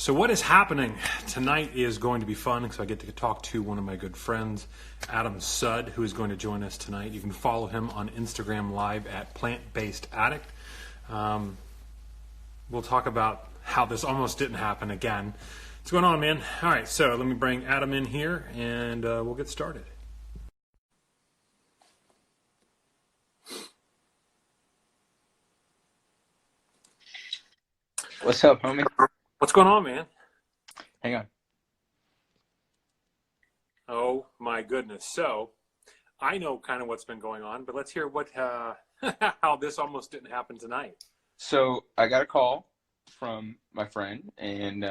So what is happening tonight is going to be fun because I get to talk to one of my good friends, Adam Sud, who is going to join us tonight. You can follow him on Instagram Live at Plant-Based Addict. We'll talk about how this almost didn't happen again. What's going on, man? All right, so let me bring Adam in here and we'll get started. What's up, homie? What's going on, man? Hang on. Oh my goodness. So I know kind of what's been going on, but let's hear what how this almost didn't happen tonight. So I got a call from my friend, and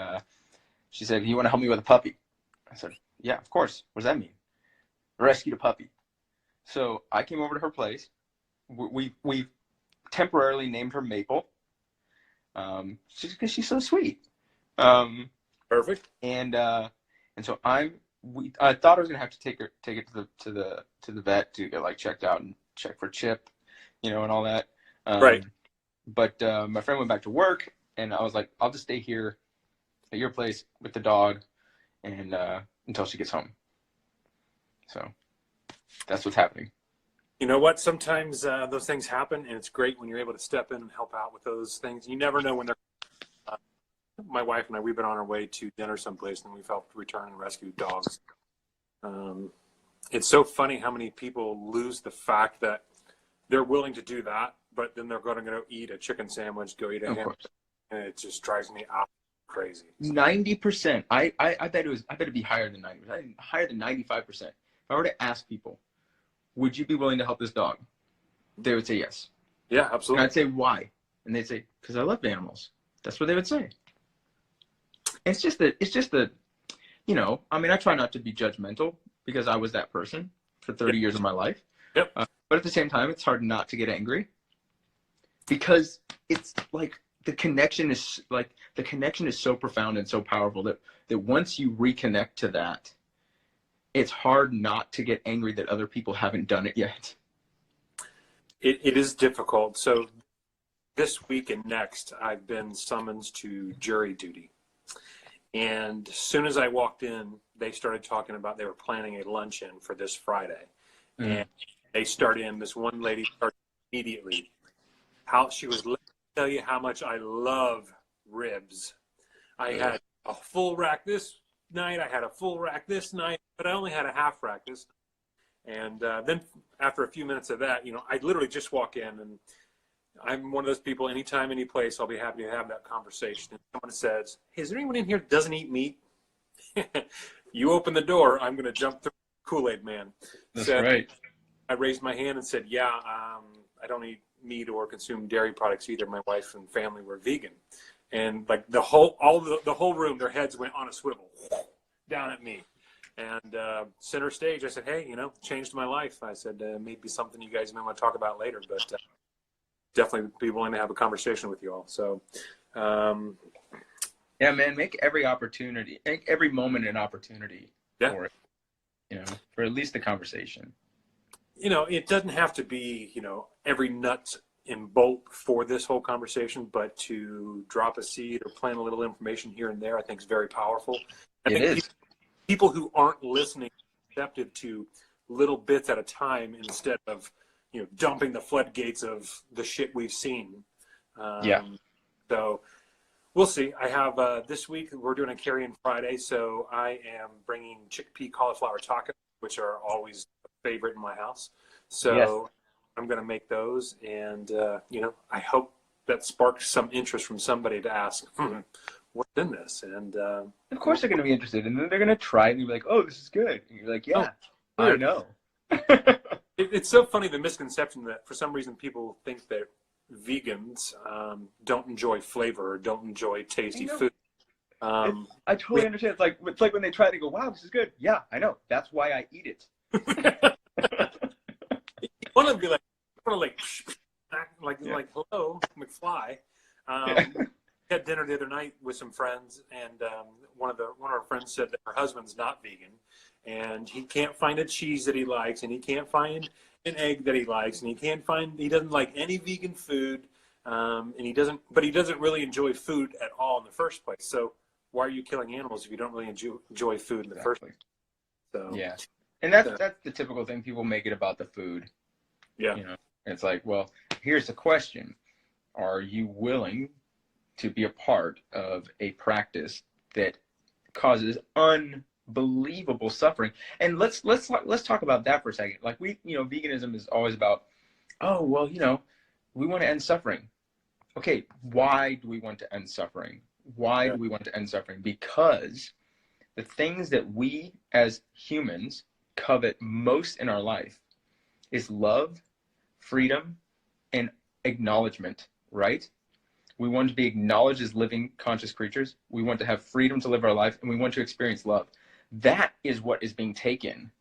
she said, "You want to help me with a puppy?" I said, "Yeah, of course. What does that mean?" Rescued a puppy. So I came over to her place. We temporarily named her Maple, because she's so sweet. Perfect. And so I thought I was gonna have to take it to the vet to get like checked out and check for chip, and all that. Right. But my friend went back to work, and I was like, I'll just stay here at your place with the dog, and until she gets home. So that's what's happening. You know what? Sometimes those things happen, and it's great when you're able to step in and help out with those things. You never know when they're. My wife and I, we've been on our way to dinner someplace, and we've helped return and rescue dogs. It's so funny how many people lose the fact that they're willing to do that, but then they're going to go eat a chicken sandwich, go eat a hamburger, and it just drives me out crazy. 90%. I bet it'd be higher than 90%. Higher than 95%. If I were to ask people, would you be willing to help this dog? They would say yes. Yeah, absolutely. And I'd say, why? And they'd say, because I love animals. That's what they would say. It's just that, I try not to be judgmental because I was that person for 30 years of my life. Yep. But at the same time, it's hard not to get angry because it's like the connection is so profound and so powerful that once you reconnect to that, it's hard not to get angry that other people haven't done it yet. It is difficult. So this week and next, I've been summoned to jury duty. And as soon as I walked in, they started talking about they were planning a luncheon for this Friday. And they started in, this one lady started immediately, how she was, let me tell you how much I love ribs. I had a full rack this night, I had a full rack this night, but I only had a half rack this night. And then after a few minutes of that, I literally just walk in, and I'm one of those people, anytime, any place, I'll be happy to have that conversation. And someone says, hey, is there anyone in here that doesn't eat meat? You open the door, I'm going to jump through Kool-Aid man. That's right. I raised my hand and said, yeah, I don't eat meat or consume dairy products either. My wife and family were vegan. And like the whole room, their heads went on a swivel down at me. And center stage, I said, hey, changed my life. I said, maybe something you guys may want to talk about later, but definitely be willing to have a conversation with you all. So, yeah, man, make every moment an opportunity for it, for at least a conversation. It doesn't have to be, every nuts and bolt for this whole conversation, but to drop a seed or plant a little information here and there, I think is very powerful. I think people who aren't listening are receptive to little bits at a time instead of, dumping the floodgates of the shit we've seen. So we'll see. I have, this week, we're doing a carry-in Friday, so I am bringing chickpea cauliflower tacos, which are always a favorite in my house. So I'm going to make those, and, I hope that sparks some interest from somebody to ask, what's in this? And of course they're going to be interested, and then they're going to try it, and you're like, oh, this is good. And you're like, yeah, I know. It's so funny, the misconception that for some reason people think that vegans don't enjoy flavor or don't enjoy tasty food. I totally understand. It's like when they try to go, wow, this is good. Yeah, I know. That's why I eat it. You want to be like hello, McFly. Had dinner the other night with some friends, and one of our friends said that her husband's not vegan, and he can't find a cheese that he likes, and he can't find an egg that he likes, and he doesn't like any vegan food, and he doesn't really enjoy food at all in the first place. So why are you killing animals if you don't really enjoy food in the first place? So yeah, and that's the typical thing. People make it about the food. Yeah. You know, it's like, well, here's the question: are you willing to be a part of a practice that causes unbelievable suffering? And let's talk about that for a second. Like, veganism is always about, oh, well, we want to end suffering. Okay, why do we want to end suffering? Why do we want to end suffering? Because the things that we as humans covet most in our life is love, freedom, and acknowledgement, right? We want to be acknowledged as living, conscious creatures. We want to have freedom to live our life, and we want to experience love. That is what is being taken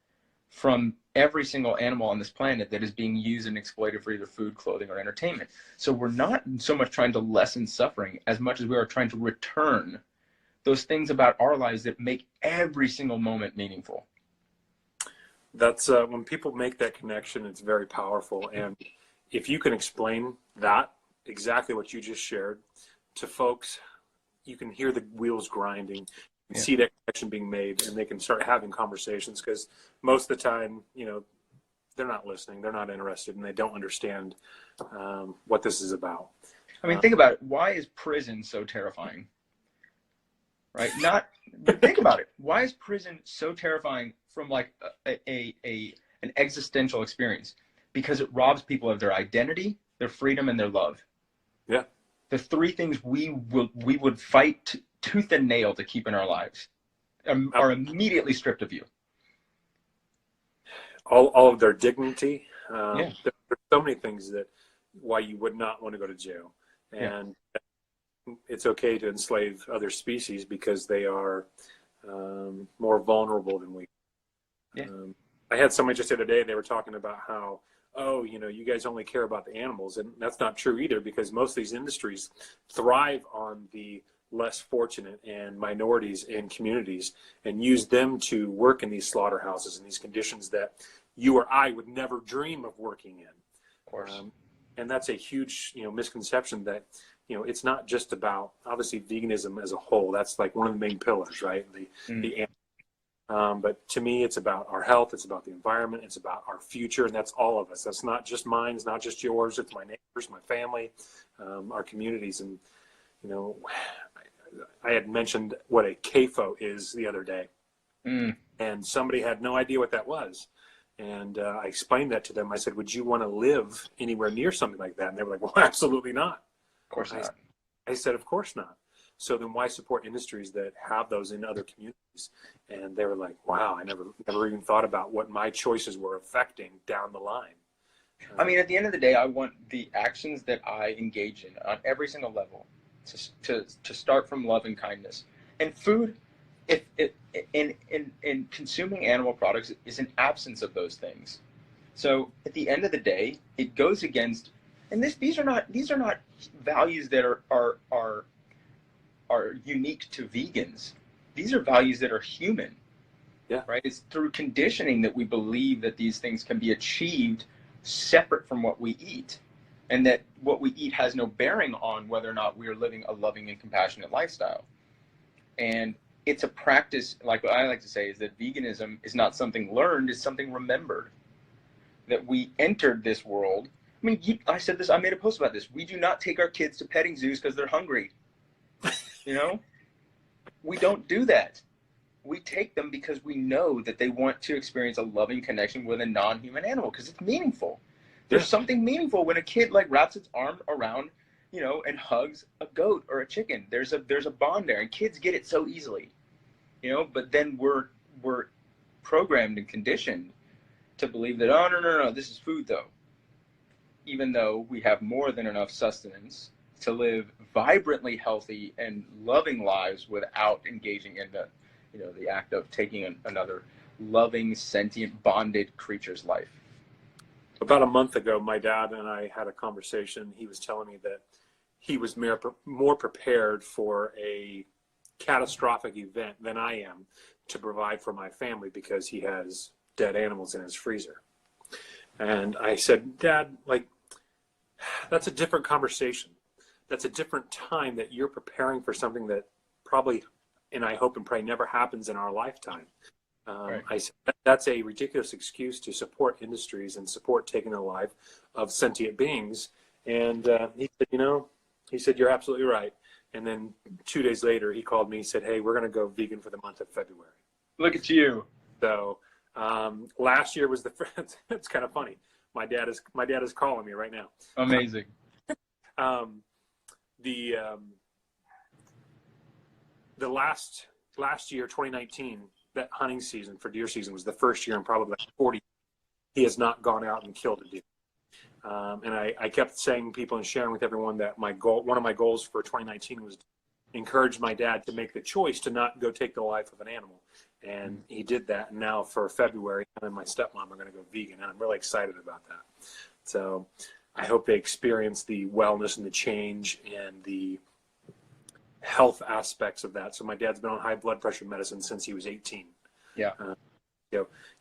from every single animal on this planet that is being used and exploited for either food, clothing, or entertainment. So we're not so much trying to lessen suffering as much as we are trying to return those things about our lives that make every single moment meaningful. That's when people make that connection, it's very powerful. And if you can explain that, exactly what you just shared, to folks, you can hear the wheels grinding, you can see that connection being made, and they can start having conversations, because most of the time, they're not listening, they're not interested, and they don't understand what this is about. I mean, think about it. Why is prison so terrifying? Right? But think about it. Why is prison so terrifying from like an existential experience? Because it robs people of their identity, their freedom, and their love. Yeah. The three things we would fight tooth and nail to keep in our lives are immediately stripped of you. All of their dignity. There's so many things why you would not want to go to jail. And it's okay to enslave other species because they are more vulnerable than we. I had somebody just the other day, they were talking about how, you guys only care about the animals. And that's not true either, because most of these industries thrive on the less fortunate and minorities in communities, and use them to work in these slaughterhouses in these conditions that you or I would never dream of working in. Of course. And that's a huge, misconception that, it's not just about, obviously, veganism as a whole. That's like one of the main pillars, right? But to me, it's about our health. It's about the environment. It's about our future. And that's all of us. That's not just mine. It's not just yours. It's my neighbors, my family, our communities. And, I had mentioned what a CAFO is the other day. And somebody had no idea what that was. And I explained that to them. I said, would you want to live anywhere near something like that? And they were like, well, absolutely not. Of course not. I said, of course not. So then why support industries that have those in other communities? And they were like, wow, I never even thought about what my choices were affecting down the line. I mean, at the end of the day, I want the actions that I engage in on every single level to start from love and kindness. And food, in consuming animal products, is an absence of those things. So at the end of the day, it goes against, and these are not values that are unique to vegans. These are values that are human. Yeah. Right? It's through conditioning that we believe that these things can be achieved separate from what we eat, and that what we eat has no bearing on whether or not we are living a loving and compassionate lifestyle. And it's a practice, like what I like to say, is that veganism is not something learned, it's something remembered. That we entered this world. I mean, I said this, I made a post about this. We do not take our kids to petting zoos because they're hungry. We don't do that. We take them because we know that they want to experience a loving connection with a non-human animal, because it's meaningful. There's something meaningful when a kid wraps its arm around, and hugs a goat or a chicken. There's a bond there, and kids get it so easily, but then we're programmed and conditioned to believe that, oh, no, this is food though. Even though we have more than enough sustenance to live vibrantly healthy and loving lives without engaging in the act of taking another loving, sentient, bonded creature's life. About a month ago, my dad and I had a conversation. He was telling me that he was more prepared for a catastrophic event than I am to provide for my family, because he has dead animals in his freezer. And I said, Dad, that's a different conversation. That's a different time that you're preparing for something that probably and I hope and pray never happens in our lifetime. Right. I said, that's a ridiculous excuse to support industries and support taking the life of sentient beings. And he said, he said, you're absolutely right. And then 2 days later, he called me. He said, hey, we're going to go vegan for the month of February. Look at you. So last year was it's kind of funny. My dad is calling me right now. Amazing. The last year, 2019, that hunting season for deer season was the first year in probably like 40. He has not gone out and killed a deer. And I kept saying to people and sharing with everyone that one of my goals for 2019 was to encourage my dad to make the choice to not go take the life of an animal. And he did that. And now for February, him and my stepmom are going to go vegan. And I'm really excited about that. So I hope they experience the wellness and the change and the health aspects of that. So my dad's been on high blood pressure medicine since he was 18. Yeah.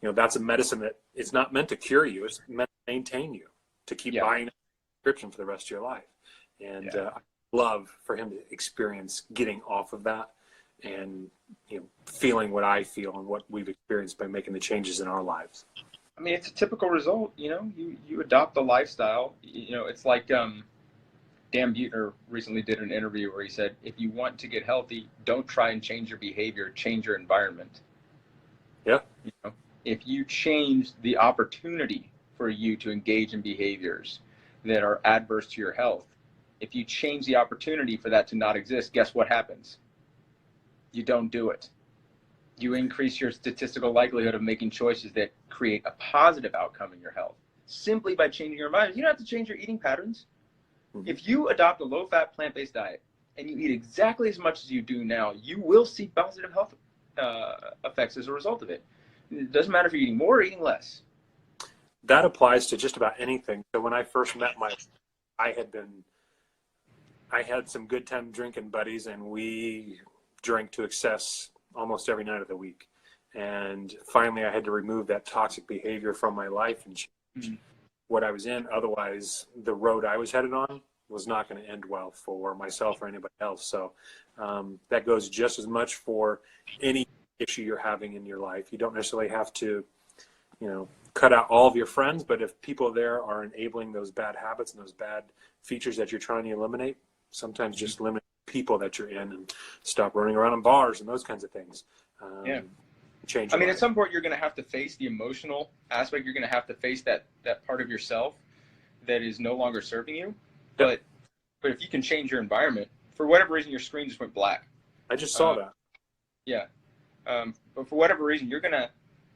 That's a medicine that it's not meant to cure you. It's meant to maintain you, to keep buying a prescription for the rest of your life. And I love for him to experience getting off of that and feeling what I feel and what we've experienced by making the changes in our lives. I mean, it's a typical result. You adopt a lifestyle. It's like Dan Buettner recently did an interview where he said, if you want to get healthy, don't try and change your behavior, change your environment. Yeah. If you change the opportunity for you to engage in behaviors that are adverse to your health, if you change the opportunity for that to not exist, guess what happens? You don't do it. You increase your statistical likelihood of making choices that create a positive outcome in your health simply by changing your environment. You don't have to change your eating patterns. Mm-hmm. If you adopt a low-fat, plant-based diet and you eat exactly as much as you do now, you will see positive health effects as a result of it. It doesn't matter if you're eating more or eating less. That applies to just about anything. So when I first met I had some good time drinking buddies, and we drank to excess almost every night of the week. And finally I had to remove that toxic behavior from my life and change what I was in. Otherwise, the road I was headed on was not going to end well for myself or anybody else. So that goes just as much for any issue you're having in your life. You don't necessarily have to, cut out all of your friends, but if people there are enabling those bad habits and those bad features that you're trying to eliminate, sometimes just limit people that you're in and stop running around in bars and those kinds of things. Change. I mean, at some point you're going to have to face the emotional aspect. You're going to have to face that part of yourself that is no longer serving you. But if you can change your environment, for whatever reason, your screen just went black. I just saw that. Yeah. But for whatever reason,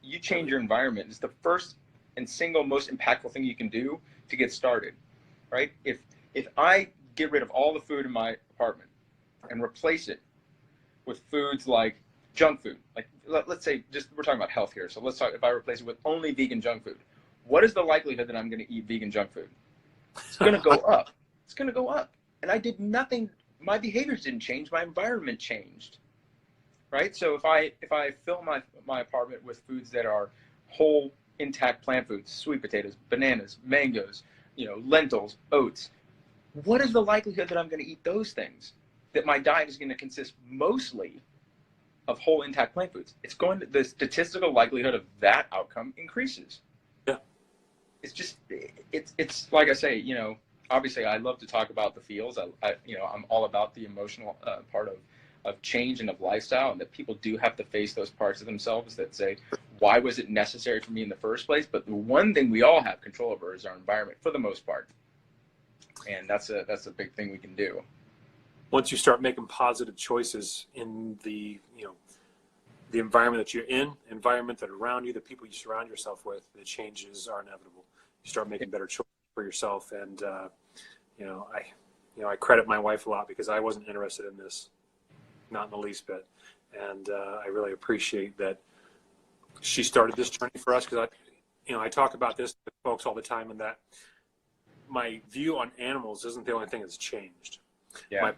you change your environment. It's the first and single most impactful thing you can do to get started, right? If I get rid of all the food in my apartment and replace it with foods like junk food, like let's say we're talking about health here. So let's talk, if I replace it with only vegan junk food, what is the likelihood that I'm going to eat vegan junk food? It's going to go up. It's going to go up. And I did nothing. My behaviors didn't change. My environment changed. Right? So if I fill my apartment with foods that are whole, intact plant foods, sweet potatoes, bananas, mangoes, lentils, oats, what is the likelihood that I'm going to eat those things? That my diet is going to consist mostly of whole, intact plant foods. The statistical likelihood of that outcome increases. Yeah. It's like I say, obviously I love to talk about the feels. I'm all about the emotional part of change and of lifestyle, and that people do have to face those parts of themselves that say, why was it necessary for me in the first place? But the one thing we all have control over is our environment for the most part. And that's a big thing we can do. Once you start making positive choices in the environment that you're in, environment that are around you, the people you surround yourself with, the changes are inevitable. You start making better choices for yourself. And, I credit my wife a lot because I wasn't interested in this. Not in the least bit. And I really appreciate that she started this journey for us, because I talk about this with folks all the time, and that my view on animals isn't the only thing that's changed. Yeah.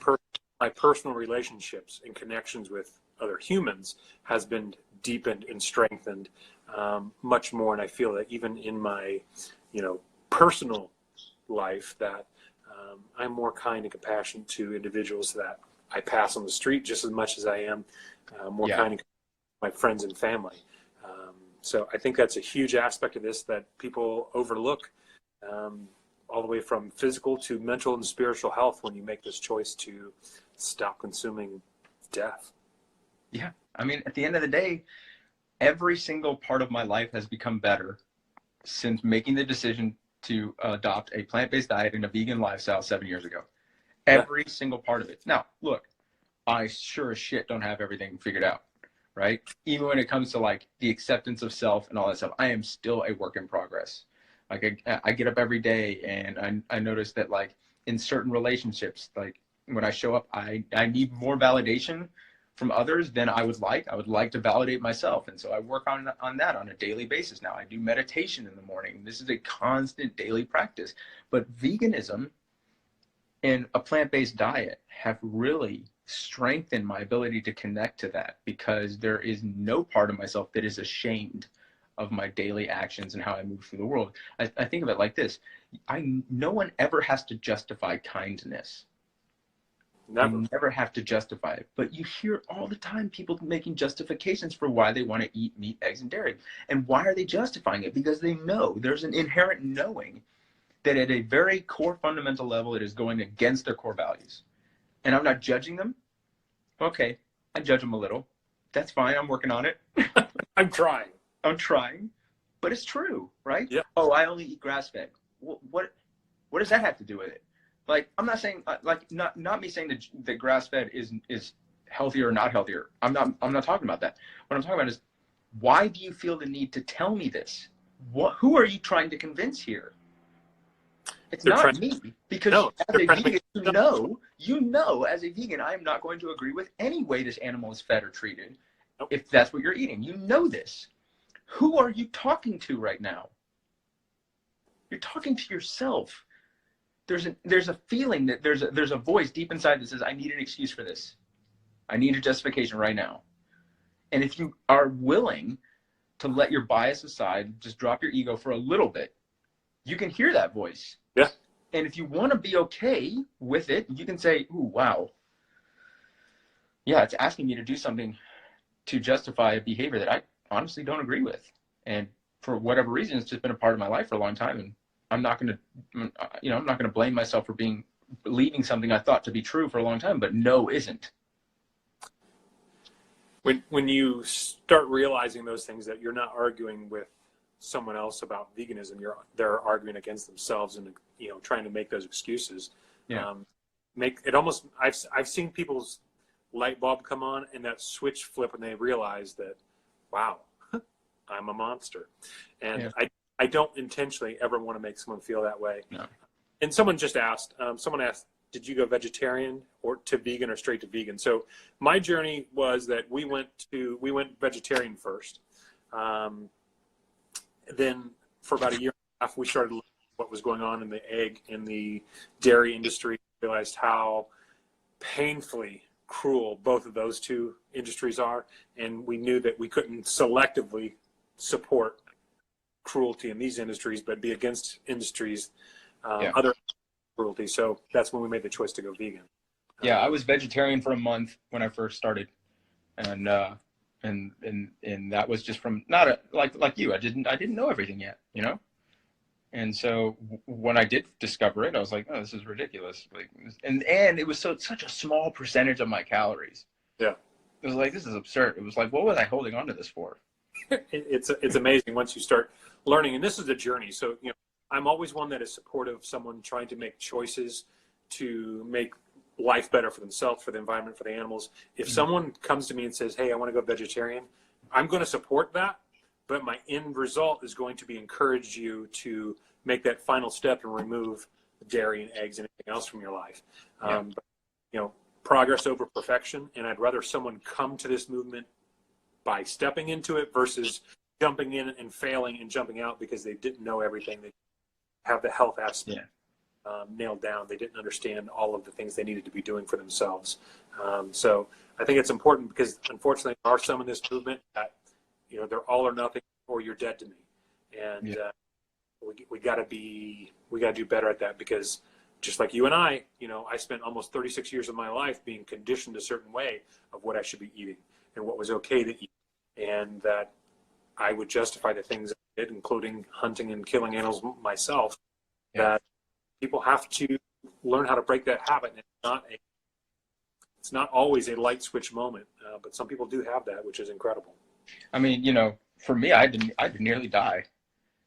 My personal relationships and connections with other humans has been deepened and strengthened much more. And I feel that even in my personal life, that I'm more kind and compassionate to individuals that I pass on the street just as much as I am more Yeah. kind to my friends and family. So I think that's a huge aspect of this that people overlook, all the way from physical to mental and spiritual health when you make this choice to stop consuming death. Yeah. I mean, at the end of the day, every single part of my life has become better since making the decision to adopt a plant-based diet and a vegan lifestyle 7 years ago. Yeah. Every single part of it. Now, look, I sure as shit don't have everything figured out, right? Even when it comes to like the acceptance of self and all that stuff, I am still a work in progress. Like I get up every day and I notice that like in certain relationships, like when I show up, I need more validation from others than I would like. I would like to validate myself. And so I work on that on a daily basis now. I do meditation in the morning. This is a constant daily practice. But veganism and a plant-based diet have really strengthened my ability to connect to that, because there is no part of myself that is ashamed of my daily actions and how I move through the world. I think of it like this. No one ever has to justify kindness. Never. You never have to justify it. But you hear all the time people making justifications for why they want to eat meat, eggs, and dairy. And why are they justifying it? Because they know, there's an inherent knowing that at a very core fundamental level, it is going against their core values. And I'm not judging them. Okay, I judge them a little. That's fine. I'm working on it. I'm trying. I'm trying. But it's true, right? Yeah. Oh, I only eat grass-fed. What does that have to do with it? Like, I'm not saying, like, not me saying that grass-fed is healthier or not healthier. I'm not talking about that. What I'm talking about is, why do you feel the need to tell me this? Who are you trying to convince here? It's They're not me, because No, as a they're trying to vegan, make- you know, as a vegan, I am not going to agree with any way this animal is fed or treated. Nope. If that's what you're eating, you know this. Who are you talking to right now? You're talking to yourself. There's a feeling that there's a voice deep inside that says, I need an excuse for this. I need a justification right now. And if you are willing to let your bias aside, just drop your ego for a little bit, you can hear that voice. Yeah. And if you want to be okay with it, you can say, ooh, wow. Yeah, it's asking me to do something to justify a behavior that I honestly don't agree with. And for whatever reason, it's just been a part of my life for a long time. And I'm not going to blame myself for believing something I thought to be true for a long time, but no isn't. When you start realizing those things, that you're not arguing with someone else about veganism, they're arguing against themselves and trying to make those excuses. Yeah. Make it almost. I've seen people's light bulb come on and that switch flip, and they realize that, wow, I'm a monster, and Yeah. I don't intentionally ever want to make someone feel that way. No. And someone just asked. Someone asked, did you go vegetarian or to vegan or straight to vegan? So my journey was that we went vegetarian first. Then for about a year and a half, we started looking at what was going on in the egg and the dairy industry. Realized how painfully cruel both of those two industries are, and we knew that we couldn't selectively support cruelty in these industries, but be against industries, other cruelty. So that's when we made the choice to go vegan. Yeah, I was vegetarian for a month when I first started, and that was just from like you. I didn't know everything yet, And so when I did discover it, I was like, oh, this is ridiculous. Like, and it was such a small percentage of my calories. Yeah, it was like, this is absurd. It was like, what was I holding on to this for? It's amazing once you start learning, and this is a journey. So I'm always one that is supportive of someone trying to make choices to make life better for themselves, for the environment, for the animals. If someone comes to me and says, hey, I want to go vegetarian, I'm going to support that, but my end result is going to be encourage you to make that final step and remove dairy and eggs and anything else from your life. But, progress over perfection, and I'd rather someone come to this movement by stepping into it versus jumping in and failing and jumping out because they didn't know everything. They have the health aspect nailed down. They didn't understand all of the things they needed to be doing for themselves. So I think it's important because unfortunately there are some in this movement that, they're all or nothing or you're dead to me. And we got to do better at that, because just like you and I spent almost 36 years of my life being conditioned a certain way of what I should be eating. and what was okay to eat, and that I would justify the things I did, including hunting and killing animals myself. Yeah. That people have to learn how to break that habit. And it's not always a light switch moment, but some people do have that, which is incredible. I mean, you know, for me, I had to nearly die.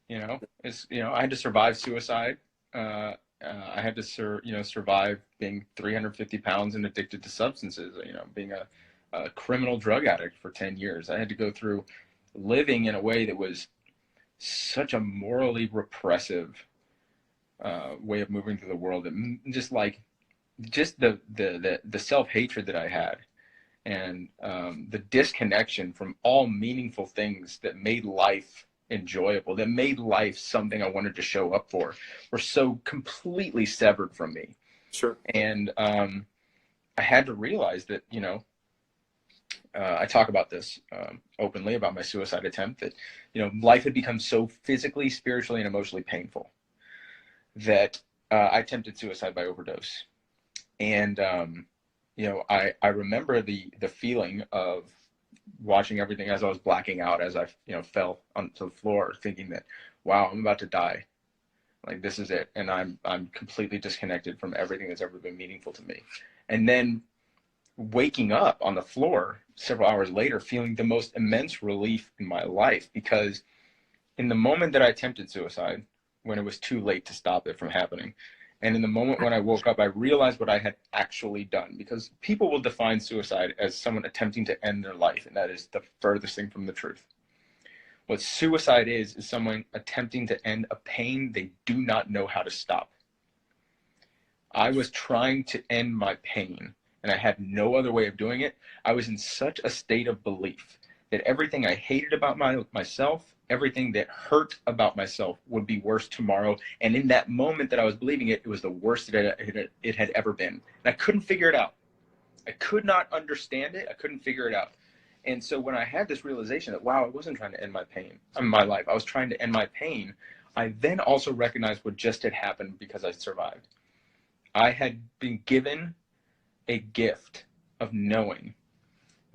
You know, I had to survive suicide. I had to survive being 350 pounds and addicted to substances. You know, being a criminal drug addict for 10 years. I had to go through living in a way that was such a morally repressive way of moving through the world. That just the self-hatred that I had, and the disconnection from all meaningful things that made life enjoyable, that made life something I wanted to show up for, were so completely severed from me. Sure. And I had to realize that, you know, I talk about this openly about my suicide attempt, that, you know, life had become so physically, spiritually, and emotionally painful that I attempted suicide by overdose. And you know, I remember the feeling of watching everything as I was blacking out, as I, you know, fell onto the floor, thinking that, wow, I'm about to die. Like, this is it. And I'm completely disconnected from everything that's ever been meaningful to me. And then waking up on the floor several hours later, feeling the most immense relief in my life, because in the moment that I attempted suicide, when it was too late to stop it from happening, and in the moment when I woke up, I realized what I had actually done. Because people will define suicide as someone attempting to end their life, and that is the furthest thing from the truth. What suicide is someone attempting to end a pain they do not know how to stop. I was trying to end my pain, and I had no other way of doing it. I was in such a state of belief that everything I hated about myself, everything that hurt about myself, would be worse tomorrow. And in that moment that I was believing it, it was the worst it had ever been. And I couldn't figure it out. I could not understand it. I couldn't figure it out. And so when I had this realization that, wow, I wasn't trying to end my pain, my life, I was trying to end my pain, I then also recognized what just had happened because I survived. I had been given a gift of knowing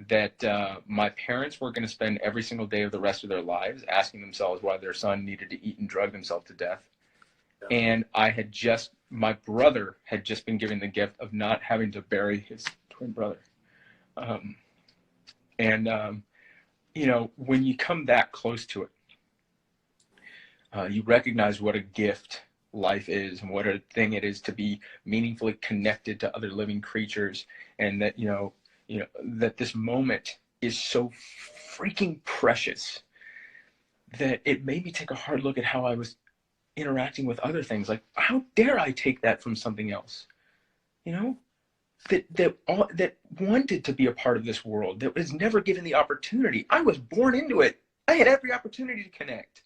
that my parents were going to spend every single day of the rest of their lives asking themselves why their son needed to eat and drug himself to death. Yeah. And my brother had just been given the gift of not having to bury his twin brother. You know, when you come that close to it, you recognize what a gift life is, and what a thing it is to be meaningfully connected to other living creatures, and that, you know, that this moment is so freaking precious that it made me take a hard look at how I was interacting with other things. Like, how dare I take that from something else, you know, that wanted to be a part of this world, that was never given the opportunity. I was born into it. I had every opportunity to connect.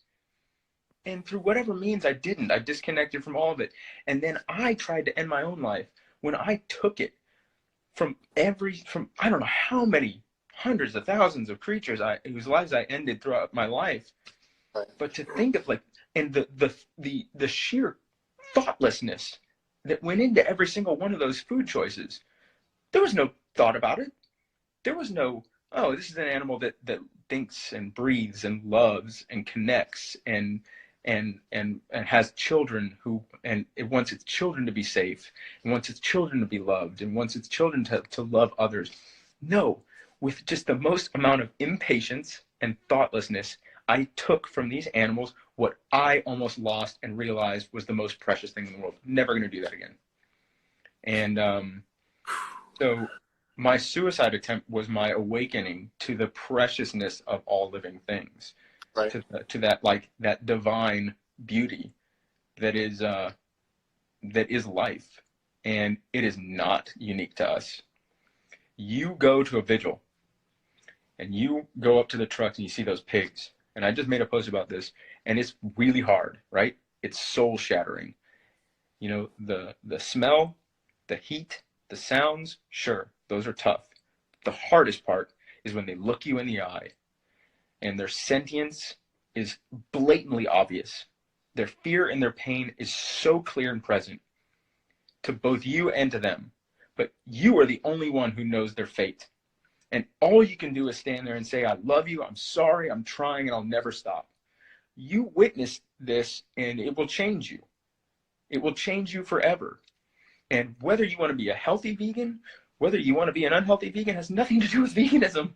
And through whatever means, I didn't. I disconnected from all of it. And then I tried to end my own life when I took it from I don't know how many hundreds of thousands of creatures whose lives I ended throughout my life. Right. But to think of, like, and the sheer thoughtlessness that went into every single one of those food choices. There was no thought about it. There was no, oh, this is an animal that thinks and breathes and loves and connects and has children and it wants its children to be safe, and wants its children to be loved, and wants its children to love others. No, with just the most amount of impatience and thoughtlessness, I took from these animals what I almost lost and realized was the most precious thing in the world. Never going to do that again. And so my suicide attempt was my awakening to the preciousness of all living things. Right. To that, like, that divine beauty that is life, and it is not unique to us. You go to a vigil, and you go up to the trucks, and you see those pigs. And I just made a post about this, and it's really hard, right? It's soul shattering. You know, the smell, the heat, the sounds, sure, those are tough. The hardest part is when they look you in the eye, and their sentience is blatantly obvious. Their fear and their pain is so clear and present to both you and to them. But you are the only one who knows their fate. And all you can do is stand there and say, I love you, I'm sorry, I'm trying, and I'll never stop. You witness this, and it will change you. It will change you forever. And whether you want to be a healthy vegan, whether you want to be an unhealthy vegan, has nothing to do with veganism.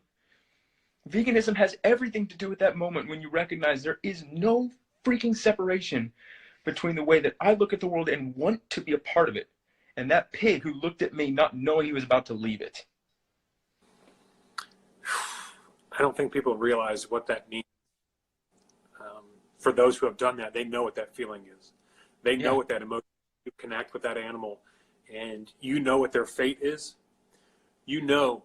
Veganism has everything to do with that moment when you recognize there is no freaking separation between the way that I look at the world and want to be a part of it, and that pig who looked at me not knowing he was about to leave it. I don't think people realize what that means. For those who have done that, they know what that feeling is. They know what that emotion. You connect with that animal, and you know what their fate is. You know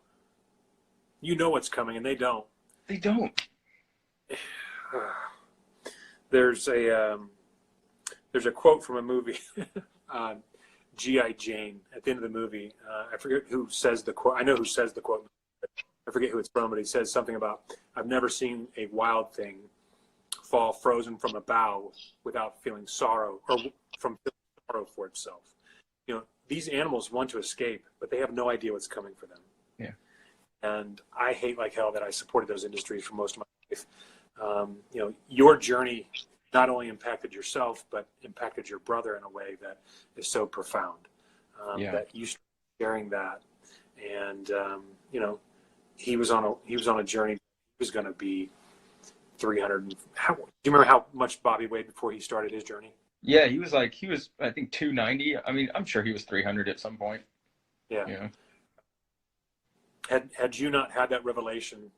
what's coming, and they don't. They don't. There's a quote from a movie, G.I. Jane. At the end of the movie, I forget who says the quote. I know who says the quote. I forget who it's from, but he says something about, I've never seen a wild thing fall frozen from a bough without feeling sorrow, or from feeling sorrow for itself. You know, these animals want to escape, but they have no idea what's coming for them. Yeah. And I hate like hell that I supported those industries for most of my life. You know, your journey not only impacted yourself, but impacted your brother in a way that is so profound. That you sharing that, and you know, he was on a journey. He was going to be 300. Do you remember how much Bobby weighed before he started his journey? Yeah, he was I think 290. I mean, I'm sure he was 300 at some point. Yeah. You know? Had you not had that revelation,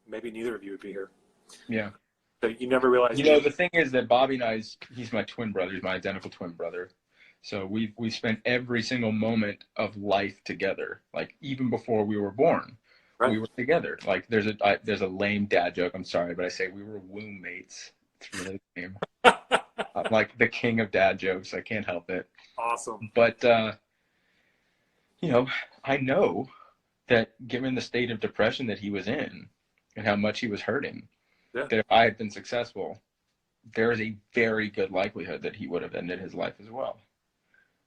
maybe neither of you would be here. Yeah. So you never realized. You know, the thing is that Bobby and he's my twin brother. He's my identical twin brother. So we spent every single moment of life together. Like even before we were born, we were together. Like there's a lame dad joke. I'm sorry, but I say we were womb mates. It's really lame. I'm like the king of dad jokes. I can't help it. Awesome. But you know, I know that given the state of depression that he was in and how much he was hurting, that if I had been successful, there is a very good likelihood that he would have ended his life as well.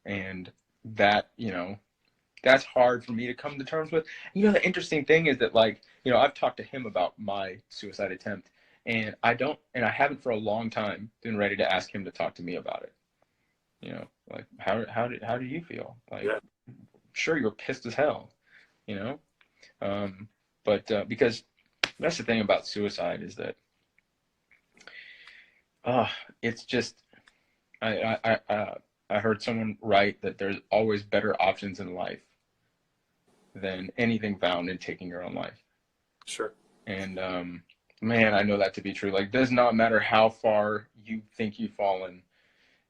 And that, you know, that's hard for me to come to terms with. You know, the interesting thing is that, like, you know, I've talked to him about my suicide attempt, and I haven't for a long time been ready to ask him to talk to me about it. You know, like, how do you feel? Like, sure, you're pissed as hell, you know? But because that's the thing about suicide is that, it's just, I heard someone write that there's always better options in life than anything found in taking your own life. Sure. And man, I know that to be true. Like, does not matter how far you think you've fallen.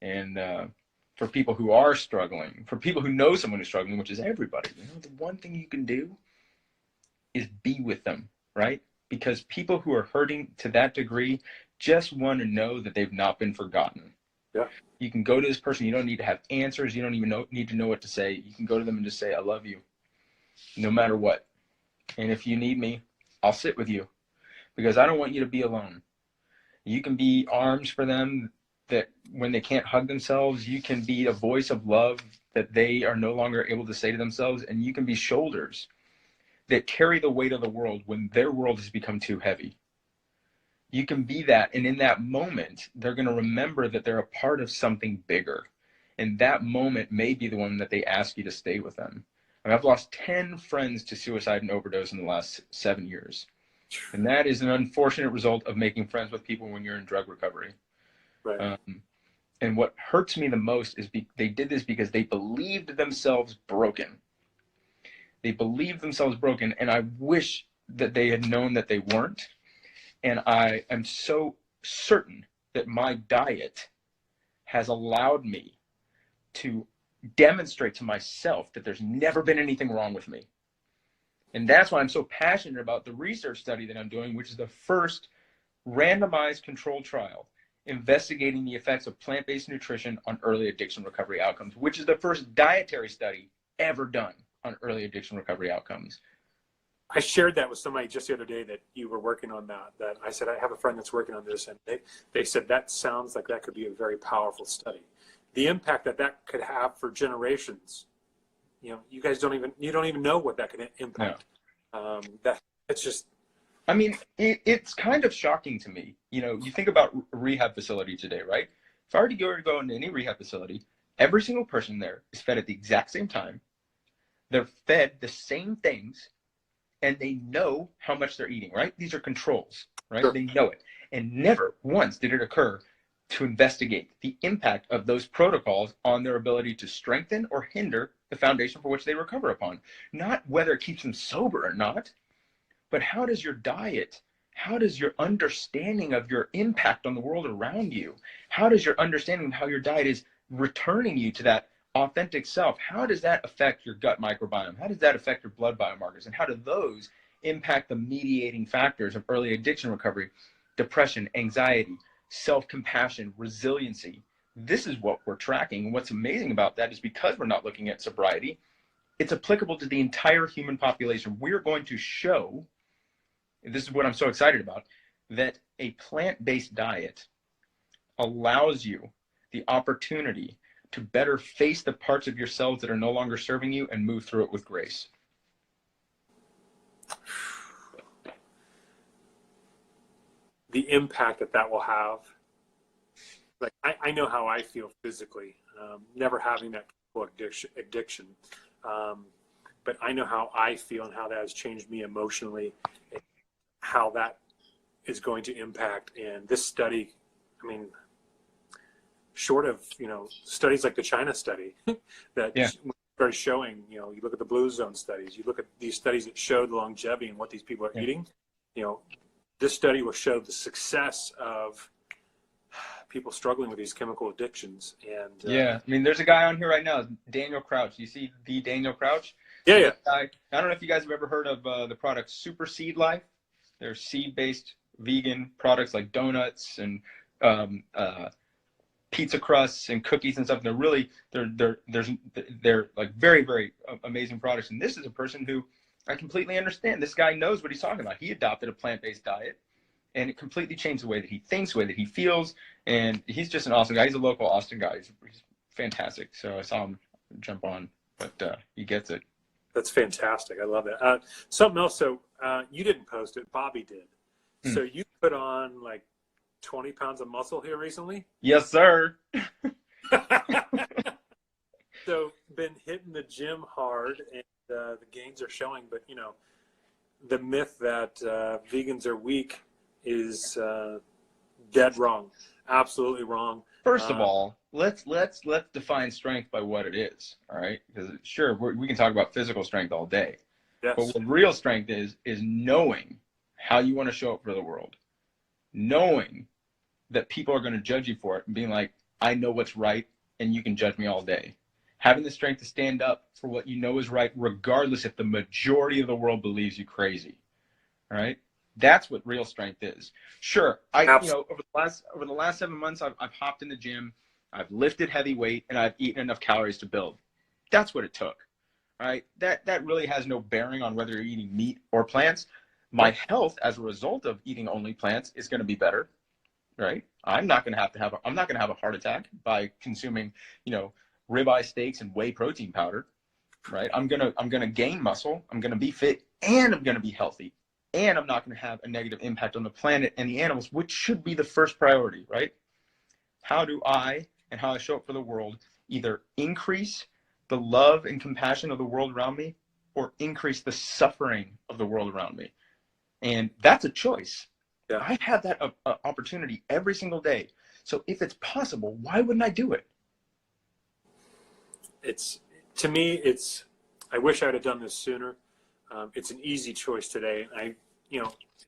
And for people who are struggling, for people who know someone who's struggling, which is everybody, you know, the one thing you can do is be with them, right? Because people who are hurting to that degree just want to know that they've not been forgotten. Yeah. You can go to this person. You don't need to have answers. You don't even need to know what to say. You can go to them and just say, I love you, no matter what. And if you need me, I'll sit with you, because I don't want you to be alone. You can be arms for them that when they can't hug themselves, you can be a voice of love that they are no longer able to say to themselves. And you can be shoulders that carry the weight of the world when their world has become too heavy. You can be that, and in that moment, they're going to remember that they're a part of something bigger. And that moment may be the one that they ask you to stay with them. I mean, I've lost 10 friends to suicide and overdose in the last 7 years. And that is an unfortunate result of making friends with people when you're in drug recovery. Right. And what hurts me the most is they did this because they believed themselves broken. They believed themselves broken, and I wish that they had known that they weren't. And I am so certain that my diet has allowed me to demonstrate to myself that there's never been anything wrong with me. And that's why I'm so passionate about the research study that I'm doing, which is the first randomized controlled trial investigating the effects of plant-based nutrition on early addiction recovery outcomes, which is the first dietary study ever done on early addiction recovery outcomes. I shared that with somebody just the other day that you were working on that I said, I have a friend that's working on this, and they said that sounds like that could be a very powerful study. The impact that could have for generations, you know, you guys don't even know what that could impact. That it's just, I mean, it's kind of shocking to me. You know, you think about a rehab facility today, right? If I were to go into any rehab facility, every single person there is fed at the exact same time. They're fed the same things, and they know how much they're eating, right? These are controls, right? sure. They know it. And never once did it occur to investigate the impact of those protocols on their ability to strengthen or hinder the foundation for which they recover upon. Not whether it keeps them sober or not, but how does your diet, how does your understanding of your impact on the world around you, how does your understanding of how your diet is returning you to that authentic self, how does that affect your gut microbiome? How does that affect your blood biomarkers? And how do those impact the mediating factors of early addiction recovery, depression, anxiety, self-compassion, resiliency? This is what we're tracking. And what's amazing about that is because we're not looking at sobriety, it's applicable to the entire human population. We're going to show, this is what I'm so excited about, that a plant-based diet allows you the opportunity to better face the parts of yourselves that are no longer serving you and move through it with grace. The impact that will have. Like, I know how I feel physically, never having that addiction. But I know how I feel and how that has changed me emotionally, and how that is going to impact. And this study, I mean, short of, studies like the China study that started showing, you look at the Blue Zone studies, you look at these studies that showed the longevity and what these people are eating, this study will show the success of people struggling with these chemical addictions. And I mean, there's a guy on here right now, Daniel Crouch. You see the Daniel Crouch? Yeah. I don't know if you guys have ever heard of the product Super Seed Life. They're seed-based vegan products like donuts and pizza crusts and cookies and stuff. They're really they're like very, very amazing products. And this is a person who I completely understand. This guy knows what he's talking about. He adopted a plant-based diet, and it completely changed the way that he thinks, the way that he feels. And he's just an awesome guy. He's a local Austin guy. He's fantastic. So I saw him jump on, but he gets it. That's fantastic. I love that. Something else. So you didn't post it. Bobby did. So you put on like 20 pounds of muscle here recently? Yes, sir. So been hitting the gym hard, and the gains are showing. But, the myth that vegans are weak is dead wrong. Absolutely wrong. First of all, let's define strength by what it is. All right, because sure, we can talk about physical strength all day, yes. But what real strength is knowing how you want to show up for the world, knowing that people are going to judge you for it, and being like, I know what's right, and you can judge me all day. Having the strength to stand up for what you know is right, regardless if the majority of the world believes you crazy. All right. That's what real strength is. Sure, over the last 7 months, I've hopped in the gym, I've lifted heavy weight, and I've eaten enough calories to build. That's what it took. All right, that really has no bearing on whether you're eating meat or plants. My health as a result of eating only plants is going to be better. Right? I'm not going to have a heart attack by consuming, ribeye steaks and whey protein powder. Right? I'm gonna gain muscle. I'm gonna be fit, and I'm gonna be healthy. And I'm not going to have a negative impact on the planet and the animals, which should be the first priority, right? How do I and how I show up for the world either increase the love and compassion of the world around me, or increase the suffering of the world around me? And that's a choice. Yeah. I have that opportunity every single day. So if it's possible, why wouldn't I do it? To me, I wish I'd have done this sooner. It's an easy choice today. One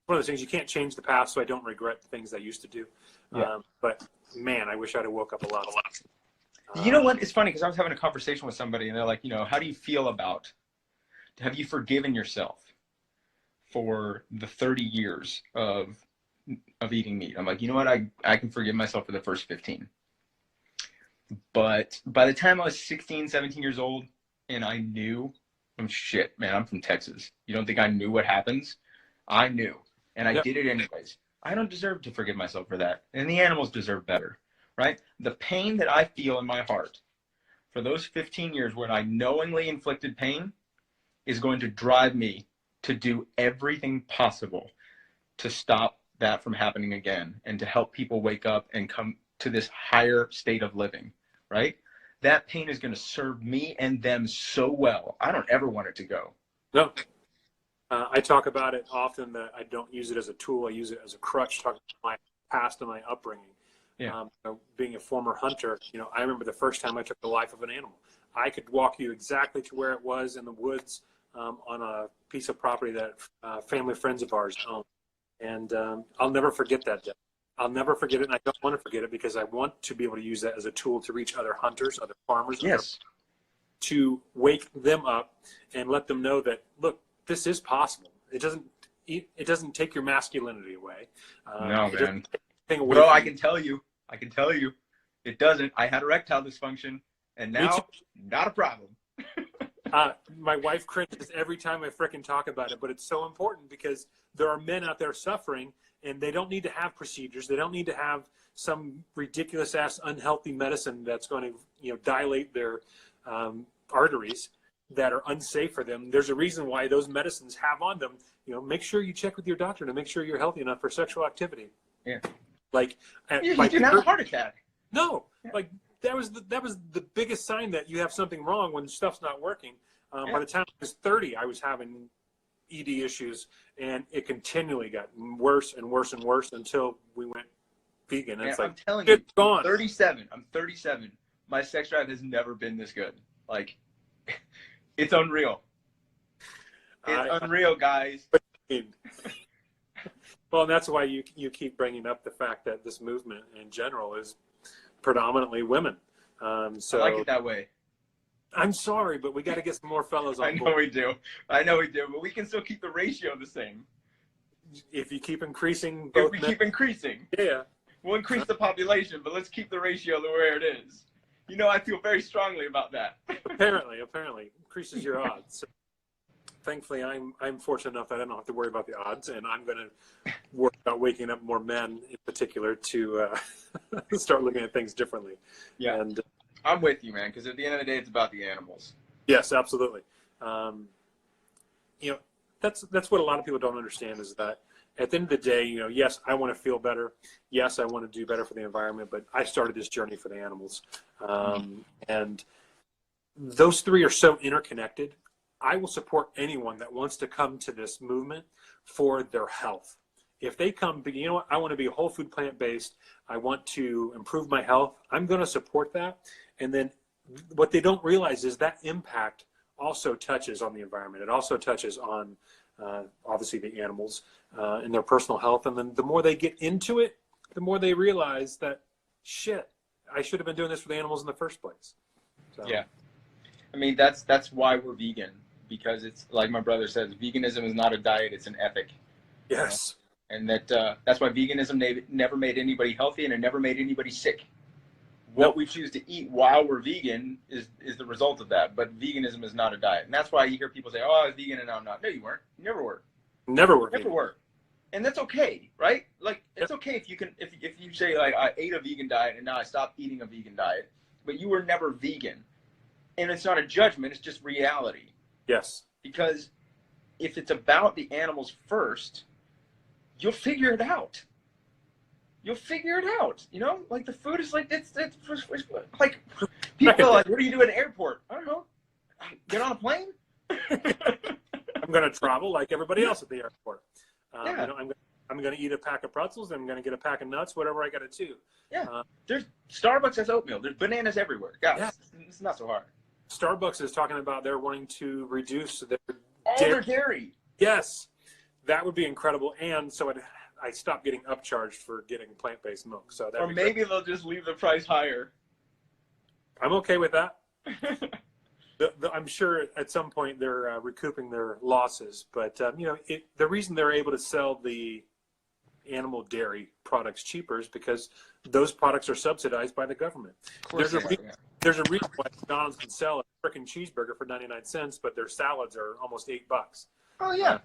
of those things, you can't change the past, so I don't regret the things I used to do. Yeah. But man, I wish I'd have woke up a lot. You know what? It's funny because I was having a conversation with somebody, and they're like, how do you feel about, have you forgiven yourself for the 30 years of eating meat? I'm like, you know what? I can forgive myself for the first 15. But by the time I was 16, 17 years old, and I knew, shit, man, I'm from Texas. You don't think I knew what happens? I knew, and I did it anyways. I don't deserve to forgive myself for that, and the animals deserve better, right? The pain that I feel in my heart for those 15 years when I knowingly inflicted pain is going to drive me to do everything possible to stop that from happening again and to help people wake up and come to this higher state of living, right? That pain is going to serve me and them so well. I don't ever want it to go. No. I talk about it often that I don't use it as a tool. I use it as a crutch, talking about my past and my upbringing. Yeah. Being a former hunter, I remember the first time I took the life of an animal. I could walk you exactly to where it was in the woods on a piece of property that family friends of ours own. And I'll never forget that day. I'll never forget it, and I don't want to forget it because I want to be able to use that as a tool to reach other hunters, other farmers, yes, to wake them up and let them know that, look, this is possible. It doesn't take your masculinity away. No, man. Bro, I can tell you, it doesn't. I had erectile dysfunction, and now not a problem. My wife cringes every time I frickin' talk about it, but it's so important because there are men out there suffering, and they don't need to have procedures. They don't need to have some ridiculous ass unhealthy medicine that's going to dilate their arteries that are unsafe for them. There's a reason why those medicines have on them. Make sure you check with your doctor to make sure you're healthy enough for sexual activity. Yeah. Like you didn't have a heart attack. No. Yeah. Like that was the biggest sign that you have something wrong when stuff's not working. By the time I was 30, I was having ED issues, and it continually got worse and worse and worse until we went vegan. And it's like, I'm telling you, gone. I'm 37. My sex drive has never been this good. Like, it's unreal. It's unreal, guys. Well, and that's why you keep bringing up the fact that this movement in general is predominantly women. So I like it that way. I'm sorry, but we got to get some more fellows on board. I know we do, but we can still keep the ratio the same. If you keep increasing, keep increasing, yeah, we'll increase the population, but let's keep the ratio the way it is. I feel very strongly about that. Apparently, increases your odds. So, thankfully, I'm fortunate enough that I don't have to worry about the odds, and I'm going to work about waking up more men in particular to start looking at things differently. Yeah. And I'm with you, man, because at the end of the day, it's about the animals. Yes, absolutely. That's what a lot of people don't understand is that at the end of the day, yes, I want to feel better. Yes, I want to do better for the environment, but I started this journey for the animals. And those three are so interconnected. I will support anyone that wants to come to this movement for their health. If they come, I want to be whole food plant-based. I want to improve my health. I'm going to support that. And then what they don't realize is that impact also touches on the environment. It also touches on, obviously, the animals and their personal health. And then the more they get into it, the more they realize that, shit, I should have been doing this for the animals in the first place. So. Yeah. I mean, that's why we're vegan, because it's like my brother says, veganism is not a diet, it's an ethic. Yes. And that's why veganism never made anybody healthy, and it never made anybody sick. What we choose to eat while we're vegan is the result of that. But veganism is not a diet. And that's why you hear people say, oh, I was vegan and now I'm not. No, you weren't. You never were. Never were. Never were. And that's okay, right? Like, it's okay if you say, like, I ate a vegan diet and now I stopped eating a vegan diet. But you were never vegan. And it's not a judgment. It's just reality. Yes. Because if it's about the animals first, you'll figure it out. You'll figure it out, like the food is like, it's like, people are like, what do you do at an airport? I don't know. Get on a plane? I'm going to travel like everybody else at the airport. Yeah. I'm going to eat a pack of pretzels. I'm going to get a pack of nuts, whatever I got to do. Yeah. There's Starbucks has oatmeal. There's bananas everywhere. Guys, yeah. It's not so hard. Starbucks is talking about they're wanting to reduce their dairy. Yes. That would be incredible. And so I stopped getting upcharged for getting plant-based milk. So that, or maybe they'll just leave the price higher. I'm okay with that. I'm sure at some point they're recouping their losses, but the reason they're able to sell the animal dairy products cheaper is because those products are subsidized by the government. There's a reason why McDonald's can sell a freaking cheeseburger for 99 cents, but their salads are almost $8. Oh yeah.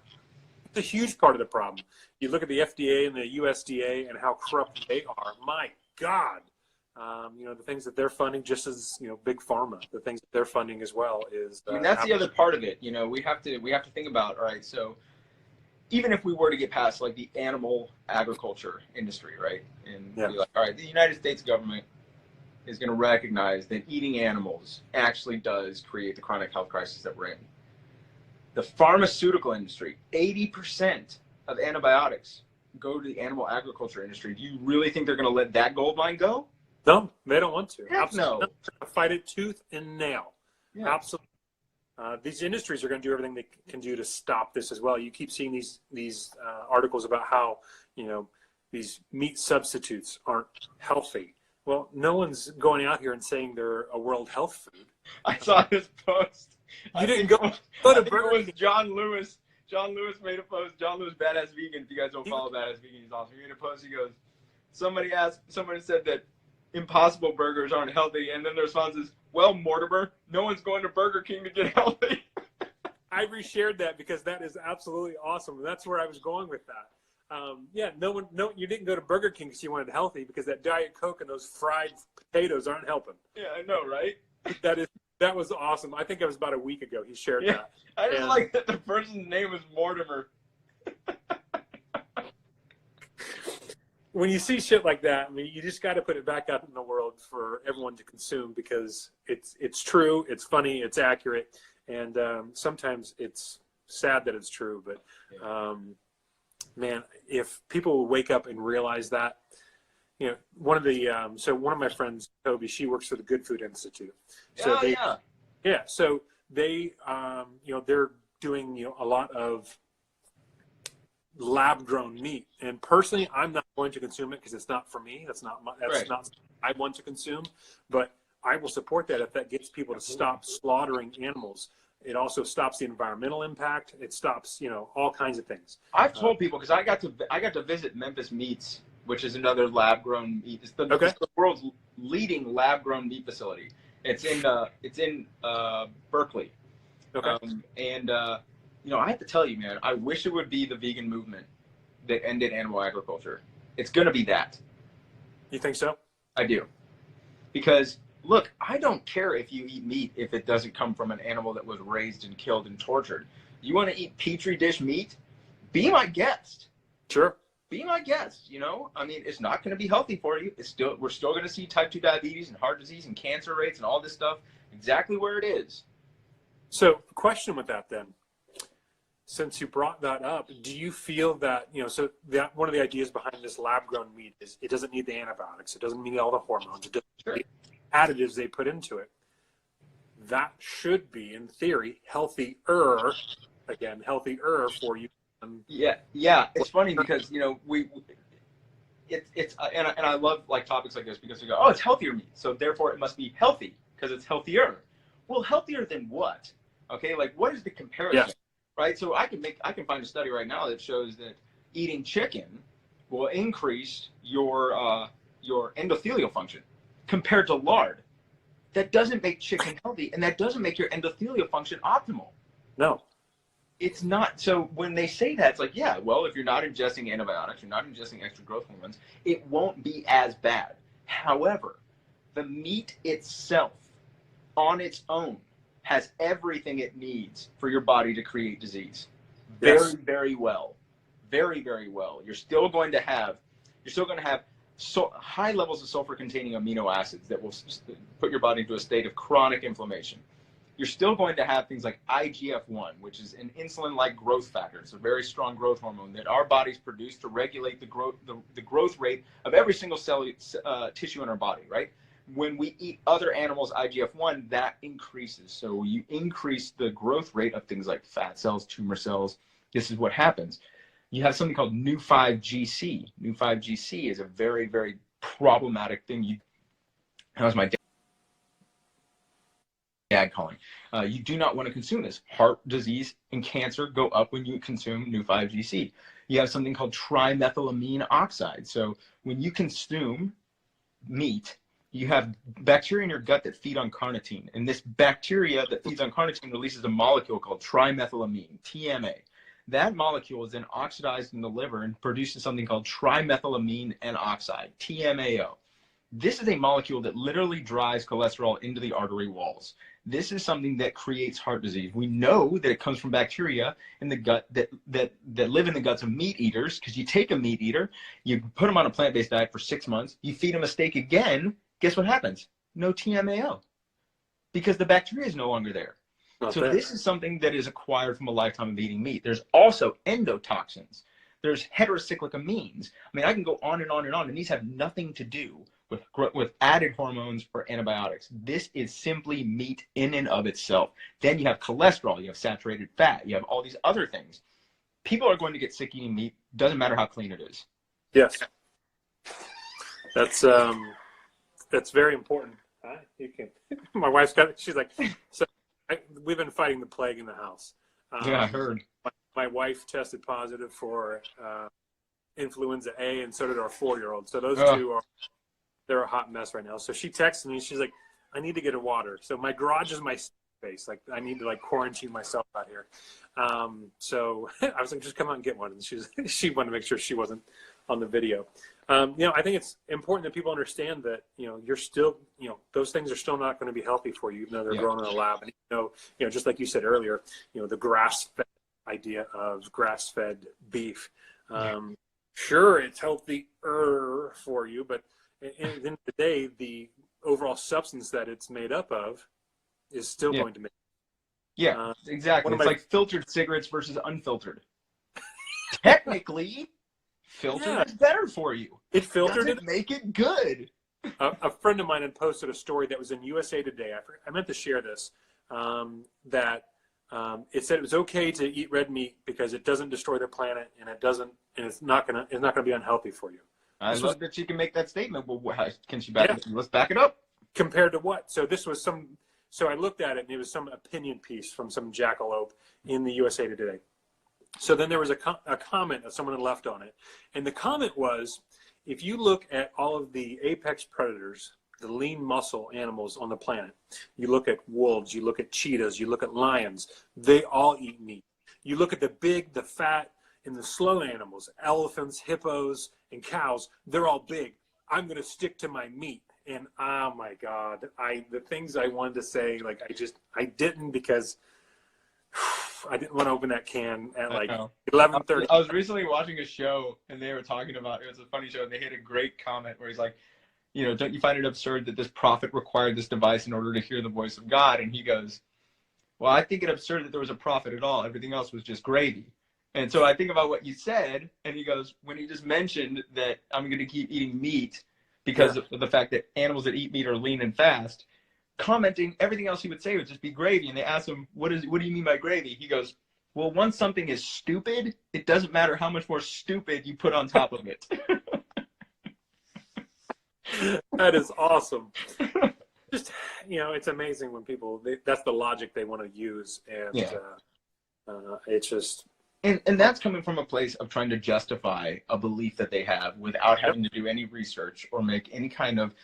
It's a huge part of the problem. You look at the FDA and the USDA and how corrupt they are. My God, the things that they're funding, just as big pharma, the things that they're funding as well is. I mean, that's the other part of it. We have to think about. All right, so even if we were to get past like the animal agriculture industry, right? And Yeah. be like, all right, the United States government is going to recognize that eating animals actually does create the chronic health crisis that we're in. The pharmaceutical industry, 80% of antibiotics go to the animal agriculture industry. Do you really think they're going to let that gold mine go? No, they don't want to. Heck Absolutely. no. They're gonna fight it tooth and nail. Yeah. Absolutely. These industries are going to do everything they can do to stop this as well. You keep seeing these articles about how, you know, these meat substitutes aren't healthy. Well, no one's going out here and saying they're a world health food. I saw this post. You didn't go to Burger it was King. John Lewis. John Lewis made a post. John Lewis, Badass Vegan. If you guys don't follow Badass Vegan, he's awesome. He made a post. He goes, somebody said that Impossible Burgers aren't healthy, and then the response is, well, Mortimer, no one's going to Burger King to get healthy. I reshared that because that is absolutely awesome. That's where I was going with that. Yeah, you didn't go to Burger King because you wanted healthy, because that Diet Coke and those fried potatoes aren't helping. Yeah, I know, right? That was awesome. I think it was about a week ago he shared that. I just like that the person's name was Mortimer. When you see shit like that, I mean, you just got to put it back out in the world for everyone to consume, because it's true, it's funny, it's accurate, and sometimes it's sad that it's true. But man, if people will wake up and realize that, you know, one of my friends, Toby, she works for the Good Food Institute. So so they you know, they're doing, you know, a lot of lab grown meat, and personally I'm not going to consume it because it's not for me. That's not not what I want to consume, but I will support that if that gets people to stop slaughtering animals. It also stops the environmental impact. It stops, you know, all kinds of things. I've told people, because I got to visit Memphis Meats, which is another lab grown meat. It's the world's leading lab grown meat facility. It's in Berkeley. Okay. You know, I have to tell you, man, I wish it would be the vegan movement that ended animal agriculture. It's going to be that. You think so? I do. Because, look, I don't care if you eat meat if it doesn't come from an animal that was raised and killed and tortured. You want to eat Petri dish meat? Be my guest. Sure. Be my guest, you know? I mean, it's not going to be healthy for you. We're still going to see type 2 diabetes and heart disease and cancer rates and all this stuff exactly where it is. So, question with that then. Since you brought that up, do you feel that, you know, so that one of the ideas behind this lab-grown meat is it doesn't need the antibiotics, it doesn't need all the hormones, it doesn't need the additives they put into it. That should be, in theory, healthier for you. Yeah. It's funny because, you know, and I love like topics like this because we go, oh, it's healthier meat, so therefore it must be healthy because it's healthier. Well, healthier than what? Okay, like what is the comparison? Yes. Right, so I can find a study right now that shows that eating chicken will increase your endothelial function compared to lard. That doesn't make chicken healthy, and that doesn't make your endothelial function optimal. No, it's not. So when they say that, it's like, yeah, well, if you're not ingesting antibiotics, you're not ingesting extra growth hormones, it won't be as bad. However, the meat itself, on its own, has everything it needs for your body to create disease. Very, very well. Very, very well. You're still going to have high levels of sulfur-containing amino acids that will put your body into a state of chronic inflammation. You're still going to have things like IGF-1, which is an insulin-like growth factor. It's a very strong growth hormone that our bodies produce to regulate the growth rate of every single cell tissue in our body, right? When we eat other animals' IGF-1, that increases. So you increase the growth rate of things like fat cells, tumor cells. This is what happens. You have something called Nu5GC. Nu5GC is a very, very problematic thing. That was my dad calling. You do not want to consume this. Heart disease and cancer go up when you consume Nu5GC. You have something called trimethylamine oxide. So when you consume meat, you have bacteria in your gut that feed on carnitine. And this bacteria that feeds on carnitine releases a molecule called trimethylamine, TMA. That molecule is then oxidized in the liver and produces something called trimethylamine N oxide, TMAO. This is a molecule that literally drives cholesterol into the artery walls. This is something that creates heart disease. We know that it comes from bacteria in the gut that live in the guts of meat eaters, because you take a meat eater, you put them on a plant-based diet for 6 months, you feed them a steak again, guess what happens? No TMAO, because the bacteria is no longer there. So this is something that is acquired from a lifetime of eating meat. There's also endotoxins. There's heterocyclic amines. I mean, I can go on and on and on, and these have nothing to do with added hormones or antibiotics. This is simply meat in and of itself. Then you have cholesterol, you have saturated fat, you have all these other things. People are going to get sick eating meat. Doesn't matter how clean it is. Yes, that's very important. You can. My wife's got. She's like, so we've been fighting the plague in the house. Yeah, I heard. My wife tested positive for influenza A, and so did our 4-year-old. So those two they're a hot mess right now. So she texted me. She's like, I need to get a water. So my garage is my space. Like, I need to like quarantine myself out here. So I was like, just come out and get one. And she wanted to make sure she wasn't on the video. I think it's important that people understand that, you're still, those things are still not going to be healthy for you, even though they're grown in a lab. And, just like you said earlier, the grass-fed idea of grass-fed beef. Sure, it's healthier for you, but at the end of the day, the overall substance that it's made up of is still going to make. Yeah, exactly. It's like filtered cigarettes versus unfiltered. Technically, filtered is better for you. It filtered it. Make it good. A friend of mine had posted a story that was in USA Today. I meant to share this. That it said it was okay to eat red meat because it doesn't destroy the planet, and it's not gonna be unhealthy for you. I love that she can make that statement. Well, can she back it? Let's back it up. Compared to what? So this was so I looked at it, and it was some opinion piece from some jackalope in the USA Today. So then there was a comment that someone had left on it. And the comment was, if you look at all of the apex predators, the lean muscle animals on the planet, you look at wolves, you look at cheetahs, you look at lions, they all eat meat. You look at the big, the fat, and the slow animals, elephants, hippos, and cows, they're all big. I'm going to stick to my meat. And oh my God, the things I wanted to say, like I didn't, because I didn't want to open that can at like 11:30. I was recently watching a show, and they were talking about, it was a funny show, and they had a great comment where he's like, don't you find it absurd that this prophet required this device in order to hear the voice of God? And he goes, well, I think it absurd that there was a prophet at all. Everything else was just gravy. And so I think about what you said, and he goes, when he just mentioned that I'm going to keep eating meat because of the fact that animals that eat meat are lean and fast, commenting, everything else he would say would just be gravy. And they asked him, what do you mean by gravy? He goes, well, once something is stupid, it doesn't matter how much more stupid you put on top of it. That is awesome. Just, it's amazing when people, that's the logic they want to use. And it's just. And that's coming from a place of trying to justify a belief that they have without having to do any research or make any kind of,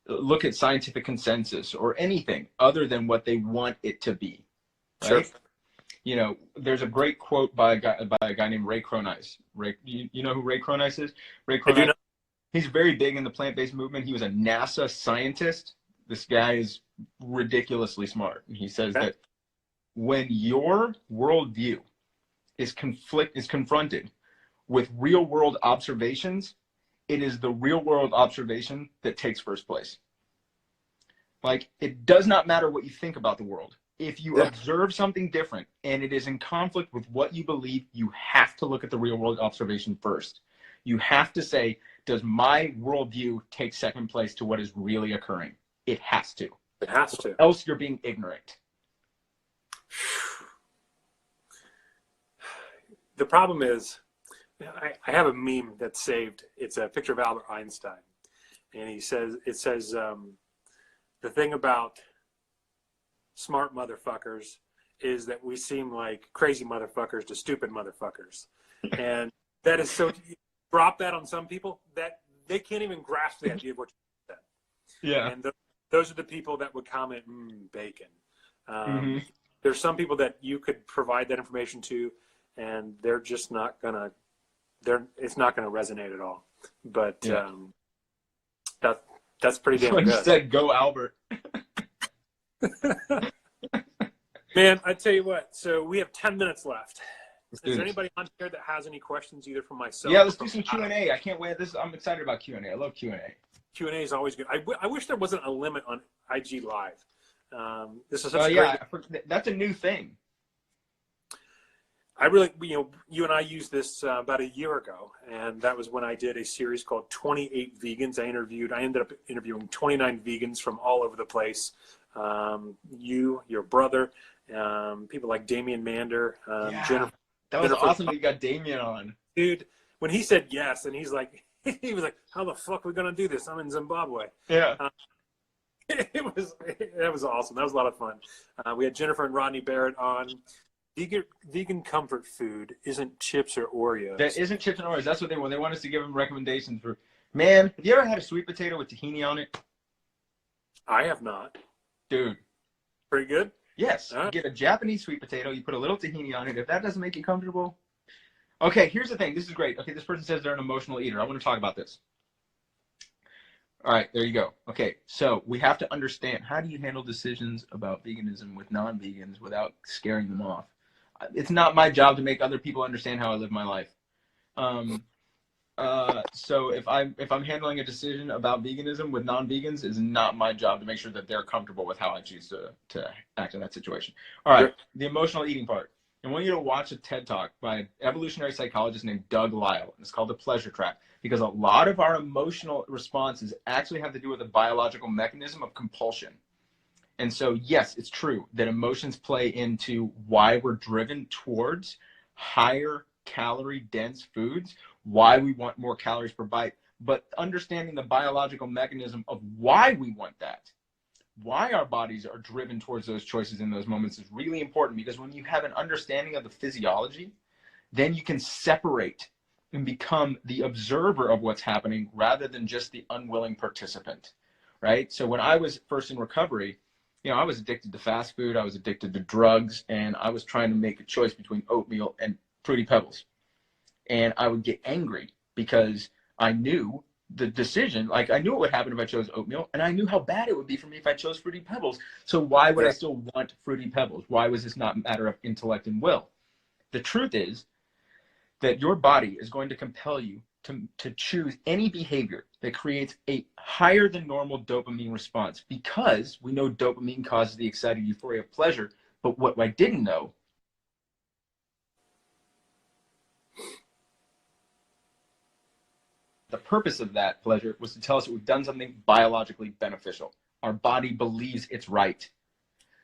look at scientific consensus or anything other than what they want it to be. Right? Sure. There's a great quote by a guy named Ray Cronise. You know who Ray Cronise is? Ray Cronise. He's very big in the plant-based movement. He was a NASA scientist. This guy is ridiculously smart. And he says that when your worldview is confronted with real-world observations, it is the real-world observation that takes first place. Like, it does not matter what you think about the world. If you observe something different and it is in conflict with what you believe, you have to look at the real-world observation first. You have to say, does my worldview take second place to what is really occurring? It has to. It has to. Else you're being ignorant. The problem is, I have a meme that's saved. It's a picture of Albert Einstein. And it says, the thing about smart motherfuckers is that we seem like crazy motherfuckers to stupid motherfuckers. And that is so, drop that on some people that they can't even grasp the idea of what you said. Yeah. And those are the people that would comment, bacon. There's some people that you could provide that information to, and they're just not gonna, it's not gonna resonate at all. But that's pretty damn good. You said, go Albert. Man, I tell you what. So we have 10 minutes left. Let's Is do there this. anybody on here that has any questions, either from myself? Yeah, or let's do from some Adam? Q&A. I can't wait. I'm excited about Q&A. I love Q&A. Q&A is always good. I wish there wasn't a limit on IG Live. This is such a great. Yeah, that's a new thing. I really, you and I used this about a year ago, and that was when I did a series called 28 Vegans. I ended up interviewing 29 vegans from all over the place. Your brother, people like Damian Mander, Jennifer. That was Jennifer, awesome that you got Damien on. dude, when he said yes, and he's like, he was like, how the fuck are we going to do this? I'm in Zimbabwe. Yeah. That was awesome. That was a lot of fun. We had Jennifer and Rodney Barrett on. Vegan comfort food isn't chips or Oreos. That isn't chips and Oreos. That's what they want. They want us to give them recommendations for. Man, have you ever had a sweet potato with tahini on it? I have not. Dude. Pretty good? Yes. You get a Japanese sweet potato. You put a little tahini on it. If that doesn't make you comfortable. Okay, here's the thing. This is great. Okay, this person says they're an emotional eater. I want to talk about this. All right, there you go. Okay, so we have to understand, how do you handle decisions about veganism with non-vegans without scaring them off? It's not my job to make other people understand how I live my life. So if I'm handling a decision about veganism with non-vegans, it's not my job to make sure that they're comfortable with how I choose to act in that situation. All right, the emotional eating part. I want you to watch a TED Talk by an evolutionary psychologist named Doug Lisle. It's called The Pleasure Trap, because a lot of our emotional responses actually have to do with a biological mechanism of compulsion. And so, yes, it's true that emotions play into why we're driven towards higher calorie dense foods, why we want more calories per bite, but understanding the biological mechanism of why we want that, why our bodies are driven towards those choices in those moments is really important, because when you have an understanding of the physiology, then you can separate and become the observer of what's happening rather than just the unwilling participant, right? So when I was first in recovery, I was addicted to fast food, I was addicted to drugs, and I was trying to make a choice between oatmeal and Fruity Pebbles. And I would get angry because I knew the decision, like I knew what would happen if I chose oatmeal, and I knew how bad it would be for me if I chose Fruity Pebbles. So why would I still want Fruity Pebbles? Why was this not a matter of intellect and will? The truth is that your body is going to compel you to choose any behavior that creates a higher than normal dopamine response, because we know dopamine causes the exciting euphoria of pleasure. But what I didn't know the purpose of that pleasure was to tell us that we've done something biologically beneficial. Our body believes it's right.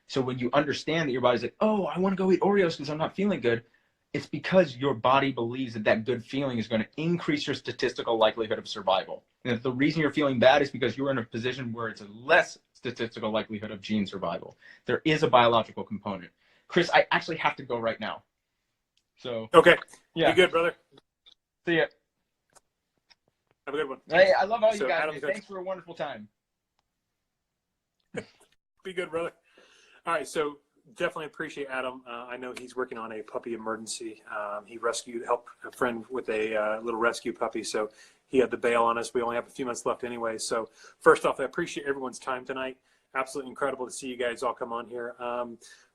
So when you understand that your body's like, oh, I want to go eat Oreos because I'm not feeling good, it's because your body believes that that good feeling is going to increase your statistical likelihood of survival. And if the reason you're feeling bad is because you're in a position where it's a less statistical likelihood of gene survival. There is a biological component. Chris, I actually have to go right now. So okay, yeah, be good, brother. See ya. Have a good one. Hey, I love all you guys. Adam, thanks for a wonderful time. Be good, brother. All right, so definitely appreciate Adam. I know he's working on a puppy emergency. He helped a friend with a little rescue puppy, so he had to bail on us. We only have a few months left anyway. So first off, I appreciate everyone's time tonight. Absolutely incredible to see you guys all come on here.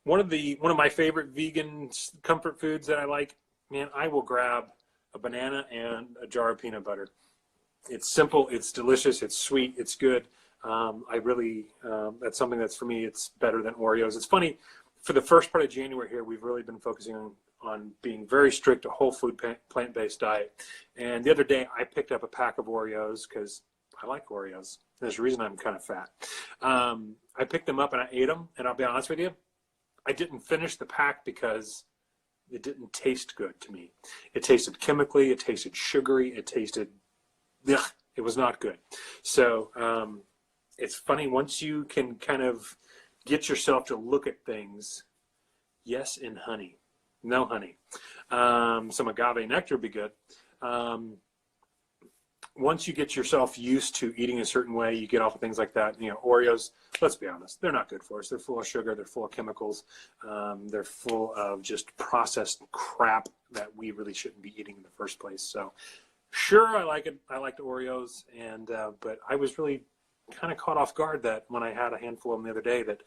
One of my favorite vegan comfort foods that I like, man, I will grab a banana and a jar of peanut butter. It's simple, it's delicious, it's sweet, it's good. I really, that's something that's, for me, it's better than Oreos. It's funny, for the first part of January here, we've really been focusing on being very strict, a whole food plant-based diet. And the other day I picked up a pack of Oreos because I like Oreos. There's a reason I'm kind of fat. I picked them up and I ate them, and I'll be honest with you, I didn't finish the pack because it didn't taste good to me. It tasted chemically, it tasted sugary, it tasted, ugh, it was not good. So it's funny, once you can kind of get yourself to look at things, yes, in honey, no honey. Some agave nectar would be good. Once you get yourself used to eating a certain way, you get off of things like that. Oreos, let's be honest, they're not good for us. They're full of sugar, they're full of chemicals, they're full of just processed crap that we really shouldn't be eating in the first place. So sure, I like it. I like the Oreos, but I was really kind of caught off guard that when I had a handful of them the other day that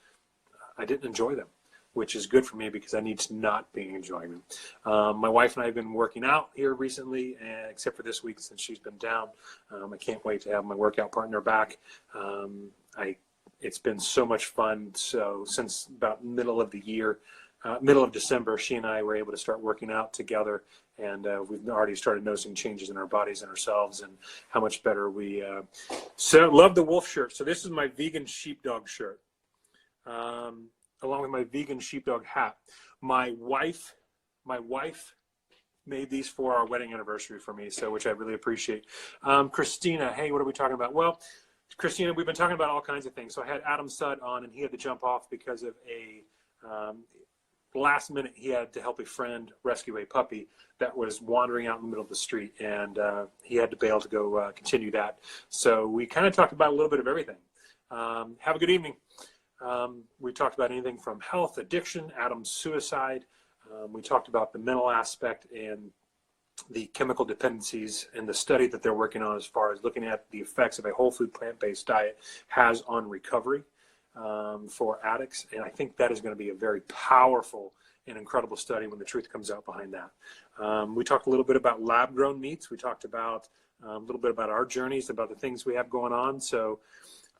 I didn't enjoy them, which is good for me because I need to not be enjoying them. My wife and I have been working out here recently, and except for this week since she's been down. I can't wait to have my workout partner back. It's been so much fun. So since about middle of the year, middle of December, she and I were able to start working out together, and we've already started noticing changes in our bodies and ourselves and how much better we so love the wolf shirt. So this is my vegan sheepdog shirt, along with my vegan sheepdog hat. My wife made these for our wedding anniversary for me, so which I really appreciate. Christina, hey, what are we talking about? Well, Christina, we've been talking about all kinds of things. So I had Adam Sud on, and he had to jump off because of a last minute. He had to help a friend rescue a puppy that was wandering out in the middle of the street, and he had to bail to go continue that. So we kind of talked about a little bit of everything. Have a good evening. We talked about anything from health, addiction, Adam's suicide. We talked about the mental aspect and the chemical dependencies and the study that they're working on as far as looking at the effects of a whole food plant-based diet has on recovery for addicts. And I think that is going to be a very powerful and incredible study when the truth comes out behind that. We talked a little bit about lab-grown meats. We talked about a little bit about our journeys, about the things we have going on. So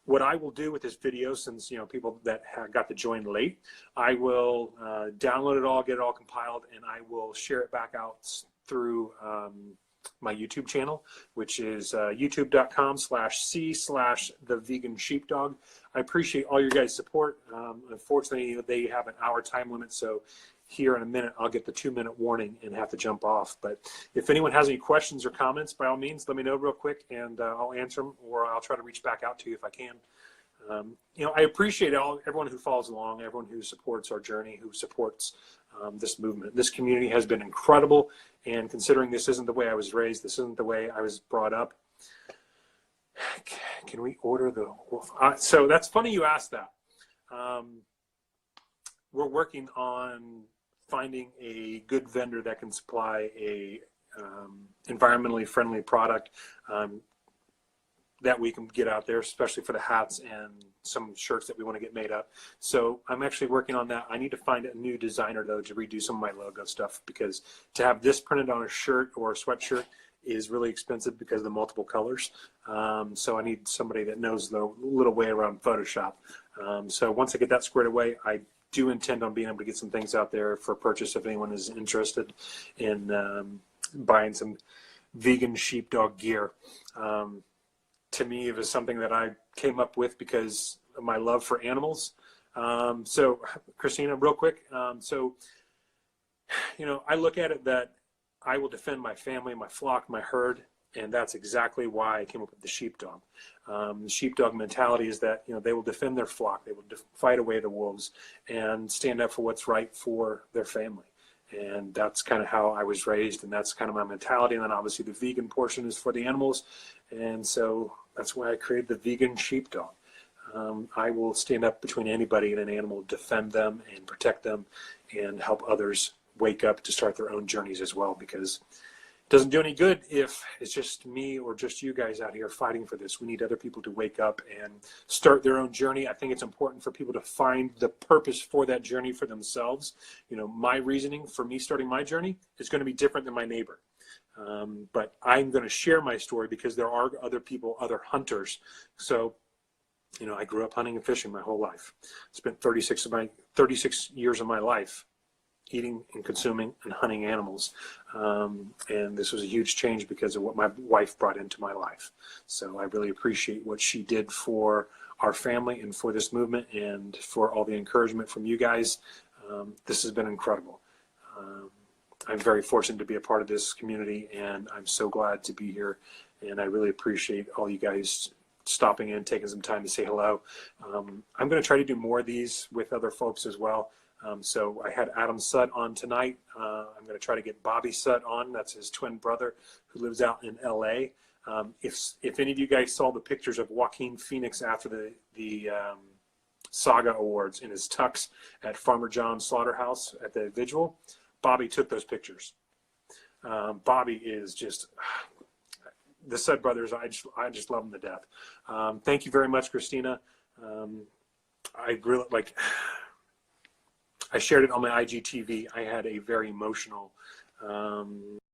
what I will do with this video, since people that got to join late, I will download it all, get it all compiled, and I will share it back out through my YouTube channel, which is youtube.com/c/thevegansheepdog. I appreciate all your guys' support. Unfortunately, they have an hour time limit, so here in a minute I'll get the 2-minute warning and have to jump off. But if anyone has any questions or comments, by all means, let me know real quick, and I'll answer them, or I'll try to reach back out to you if I can. I appreciate everyone who follows along, everyone who supports our journey, who supports this movement. This community has been incredible, and considering this isn't the way I was raised, this isn't the way I was brought up. Can we order the wolf? So that's funny you asked that. We're working on finding a good vendor that can supply a environmentally friendly product that we can get out there, especially for the hats and some shirts that we want to get made up. So I'm actually working on that. I need to find a new designer, though, to redo some of my logo stuff, because to have this printed on a shirt or a sweatshirt is really expensive because of the multiple colors. So I need somebody that knows the little way around Photoshop. So once I get that squared away, I do intend on being able to get some things out there for purchase if anyone is interested in buying some vegan sheepdog gear. To me, it was something that I came up with because of my love for animals. So Christina, real quick. I look at it that I will defend my family, my flock, my herd, and that's exactly why I came up with the sheepdog. The sheepdog mentality is that, they will defend their flock, they will fight away the wolves and stand up for what's right for their family. And that's kind of how I was raised, and that's kind of my mentality. And then obviously the vegan portion is for the animals. And so that's why I created the vegan sheepdog. I will stand up between anybody and an animal, defend them and protect them, and help others wake up to start their own journeys as well, because it doesn't do any good if it's just me or just you guys out here fighting for this. We need other people to wake up and start their own journey. I think it's important for people to find the purpose for that journey for themselves. My reasoning for me starting my journey is going to be different than my neighbor. But I'm going to share my story because there are other people, other hunters. So, I grew up hunting and fishing my whole life. Spent 36 years of my life eating and consuming and hunting animals. And this was a huge change because of what my wife brought into my life. So I really appreciate what she did for our family and for this movement, and for all the encouragement from you guys. This has been incredible. I'm very fortunate to be a part of this community, and I'm so glad to be here. And I really appreciate all you guys stopping in, taking some time to say hello. I'm going to try to do more of these with other folks as well. So I had Adam Sud on tonight. I'm going to try to get Bobby Sud on. That's his twin brother who lives out in LA. If any of you guys saw the pictures of Joaquin Phoenix after the Saga Awards in his tux at Farmer John's Slaughterhouse at the vigil, Bobby took those pictures. Bobby is just the Sud brothers. I just love them to death. Thank you very much, Christina. I really I shared it on my IGTV. I had a very emotional